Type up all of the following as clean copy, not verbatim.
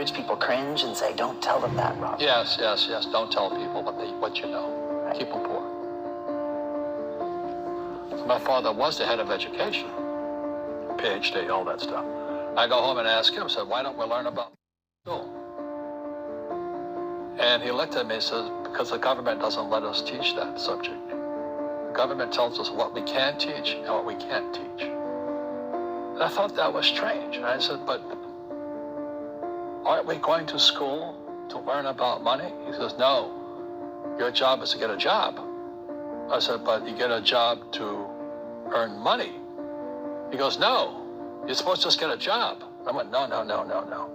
rich people cringe and say, don't tell them that, Robert. Yes. Don't tell people what you know. Right. Keep them poor. So my father was the head of education, PhD, all that stuff. I go home and ask him, said, why don't we learn about school? And he looked at me and says, because the government doesn't let us teach that subject. The government tells us what we can teach and what we can't teach. And I thought that was strange. And I said, but aren't we going to school to learn about money? He says, no, your job is to get a job. I said, but you get a job to earn money. He goes, no, you're supposed to just get a job. I went, no.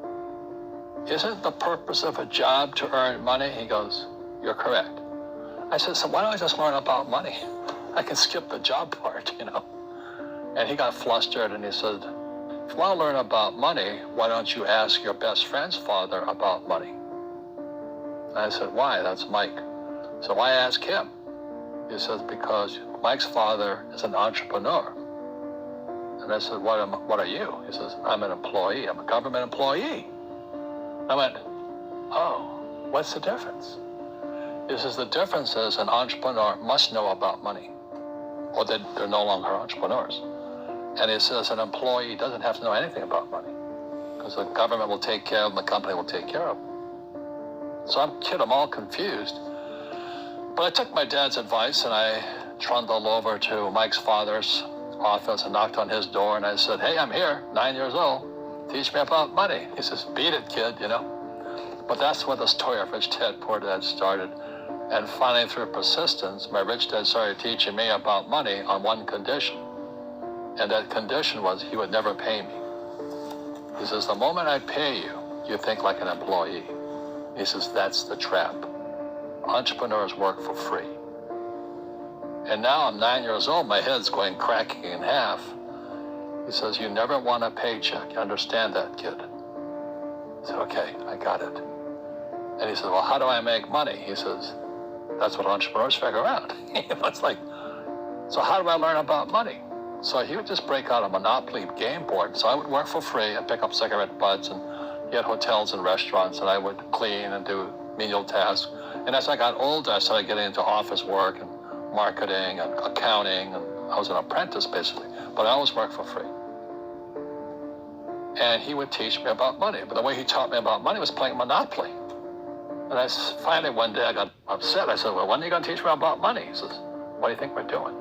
Isn't the purpose of a job to earn money? He goes, you're correct. I said, so why don't I just learn about money? I can skip the job part, you know. And he got flustered and he said, if you want to learn about money, why don't you ask your best friend's father about money? And I said, why? That's Mike. So why ask him? He says, because Mike's father is an entrepreneur. And I said, what are you? He says, I'm an employee. I'm a government employee. I went, oh, what's the difference? He says, the difference is an entrepreneur must know about money, or they're no longer entrepreneurs. And he says an employee doesn't have to know anything about money, because the government will take care of them, the company will take care of them. So I'm all confused. But I took my dad's advice and I trundled over to Mike's father's office and knocked on his door and I said, hey, I'm here, 9 years old. Teach me about money. He says, beat it, kid, you know. But that's where the story of Rich Dad, Poor Dad started. And finally, through persistence, my rich dad started teaching me about money on one condition. And that condition was he would never pay me. He says, the moment I pay you, you think like an employee. He says, that's the trap. Entrepreneurs work for free. And now I'm 9 years old, my head's going cracking in half. He says, you never want a paycheck. You understand that, kid? I said, okay, I got it. And he says, well, how do I make money? He says, that's what entrepreneurs figure out. It's like, so how do I learn about money? So he would just break out a Monopoly game board. So I would work for free and pick up cigarette butts and he had hotels and restaurants and I would clean and do menial tasks. And as I got older, I started getting into office work and marketing and accounting. And I was an apprentice basically, but I always worked for free. And he would teach me about money. But the way he taught me about money was playing Monopoly. And finally one day I got upset. I said, well, when are you going to teach me about money? He says, what do you think we're doing?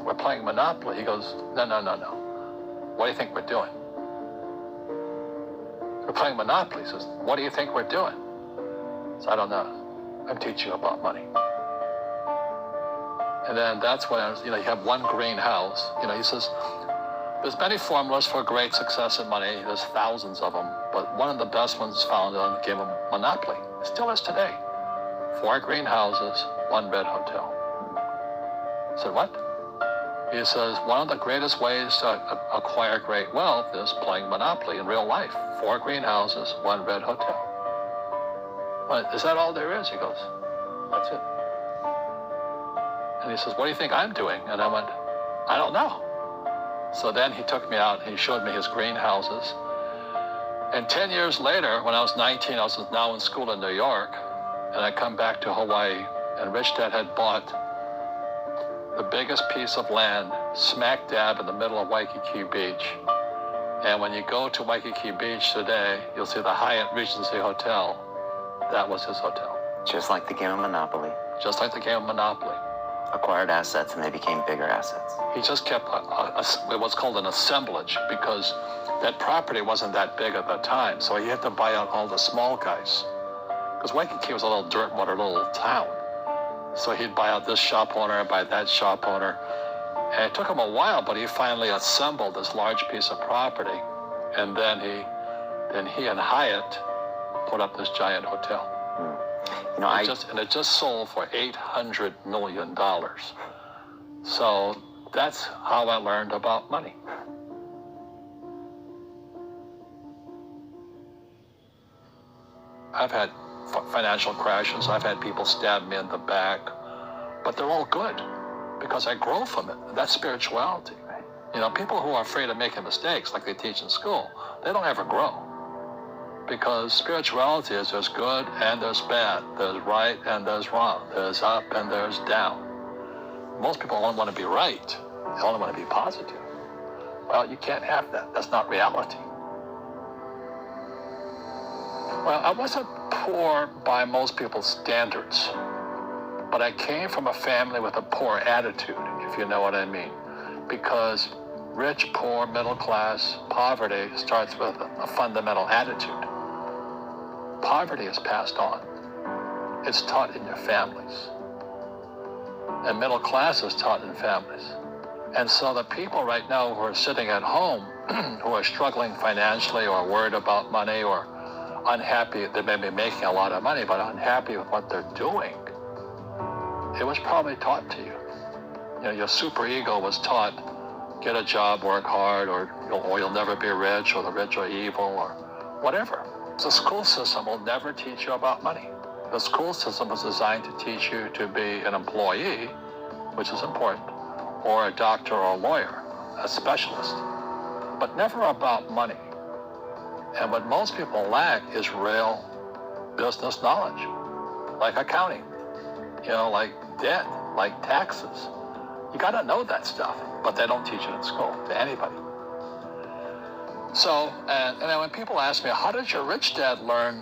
We're playing Monopoly. He goes, no. What do you think we're doing? We're playing Monopoly. He says, what do you think we're doing? I said, I don't know. I'm teaching you about money. And then that's when you have one greenhouse. He says, there's many formulas for great success in money. There's thousands of them. But one of the best ones is found on the game of Monopoly. It still is today. 4 greenhouses, 1 red hotel. I said, what? He says, one of the greatest ways to acquire great wealth is playing Monopoly in real life. 4 greenhouses, 1 red hotel. But is that all there is? He goes, that's it. And he says, what do you think I'm doing? And I went, I don't know. So then he took me out and he showed me his greenhouses. And 10 years later, when I was 19, I was now in school in New York, and I come back to Hawaii, and Rich Dad had bought the biggest piece of land smack dab in the middle of Waikiki Beach. And when you go to Waikiki Beach today, you'll see the Hyatt Regency Hotel. That was his hotel. Just like the game of Monopoly. Just like the game of Monopoly. Acquired assets and they became bigger assets. He just kept what's called an assemblage because that property wasn't that big at the time. So he had to buy out all the small guys. Because Waikiki was a little dirt water little town. So he'd buy out this shop owner and buy that shop owner. And it took him a while, but he finally assembled this large piece of property. And then he and Hyatt put up this giant hotel. It just sold for $800 million. So that's how I learned about money. I've had financial crashes. I've had people stab me in the back, but they're all good because I grow from it. That's spirituality. People who are afraid of making mistakes, like they teach in school, they don't ever grow. because spirituality is there's good and there's bad, there's right and there's wrong, there's up and there's down. Most people only want to be right. They only want to be positive. Well, you can't have that. That's not reality. Well, I wasn't poor by most people's standards, but I came from a family with a poor attitude, if you know what I mean. Because rich, poor, middle class, poverty starts with a fundamental attitude. Poverty is passed on. It's taught in your families. And middle class is taught in families. And so the people right now who are sitting at home, who are struggling financially or worried about money or unhappy, they may be making a lot of money, but unhappy with what they're doing, it was probably taught to you. You know, your superego was taught, get a job, work hard, or you'll never be rich, or the rich are evil, or whatever. The school system will never teach you about money. The school system was designed to teach you to be an employee, which is important, or a doctor or a lawyer, a specialist, but never about money. And what most people lack is real business knowledge, like accounting, you know, like debt, like taxes. You got to know that stuff, but they don't teach it in school to anybody. So, and then when people ask me, how did your rich dad learn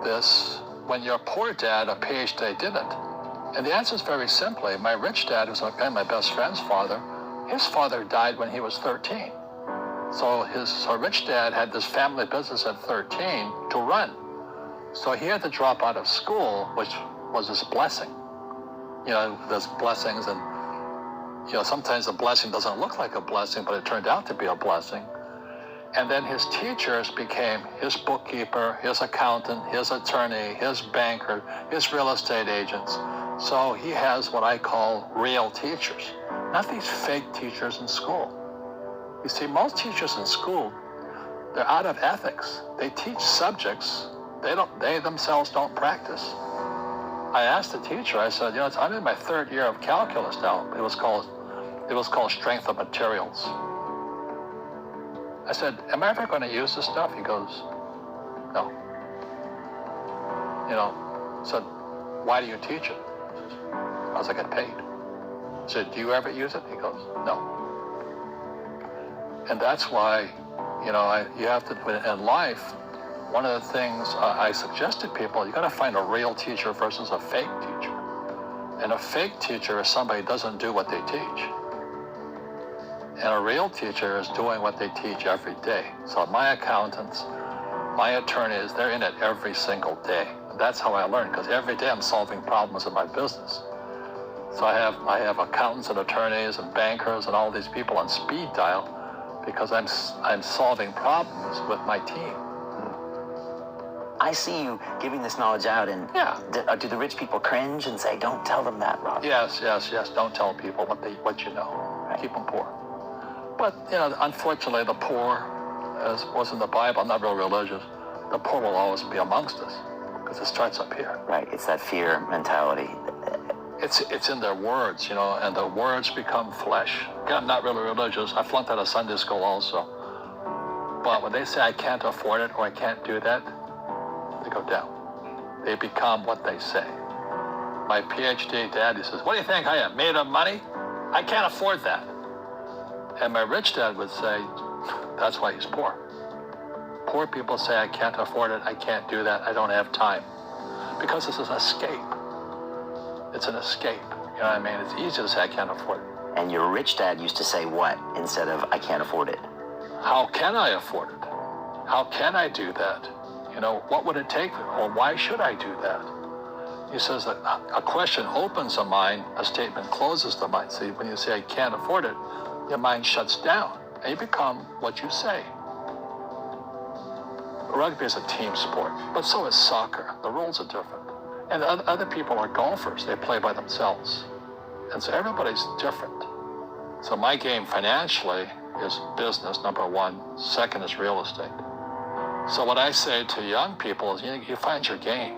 this when your poor dad, a PhD, didn't? And the answer is very simply, my rich dad, who's my best friend's father, his father died when he was 13. So his rich dad had this family business at 13 to run. So he had to drop out of school, which was his blessing. You know, there's blessings, and you know, sometimes the blessing doesn't look like a blessing, but it turned out to be a blessing. And then his teachers became his bookkeeper, his accountant, his attorney, his banker, his real estate agents. So he has what I call real teachers, not these fake teachers in school. You see, most teachers in school, they're out of ethics. They teach subjects they themselves don't practice. I asked the teacher, I said, you know, I'm in my third year of calculus now. It was called strength of materials. I said, am I ever going to use this stuff? He goes, no. You know, I said, why do you teach it? Because I get paid. I said, do you ever use it? He goes, no. And that's why, you know, you have to, in life, one of the things I suggest to people, you got to find a real teacher versus a fake teacher. And a fake teacher is somebody who doesn't do what they teach. And a real teacher is doing what they teach every day. So my accountants, my attorneys, they're in it every single day. And that's how I learn, because every day I'm solving problems in my business. So I have accountants and attorneys and bankers and all these people on speed dial because I'm solving problems with my team. I see you giving this knowledge out, and yeah. Do the rich people cringe and say, don't tell them that, Rob? Yes. Don't tell people what you know. Right. Keep them poor. But, you know, unfortunately, the poor, as was in the Bible, I'm not real religious, the poor will always be amongst us because it starts up here. Right, it's that fear mentality. It's in their words, you know, and the words become flesh. Again, I'm not really religious. I flunked out of Sunday school also. But when they say I can't afford it or I can't do that, they go down. They become what they say. My PhD dad, he says, what do you think I am, made of money? I can't afford that. And my rich dad would say, that's why he's poor. Poor people say, I can't afford it, I can't do that, I don't have time. Because this is an escape. It's an escape. You know what I mean? It's easy to say, I can't afford it. And your rich dad used to say what instead of, I can't afford it? How can I afford it? How can I do that? You know, what would it take? Or why should I do that? He says that a question opens the mind, a statement closes the mind. See, when you say, I can't afford it, your mind shuts down, and you become what you say. Rugby is a team sport, but so is soccer. The rules are different. And other people are golfers. They play by themselves. And so everybody's different. So my game financially is business, number one. Second is real estate. So what I say to young people is, you find your game.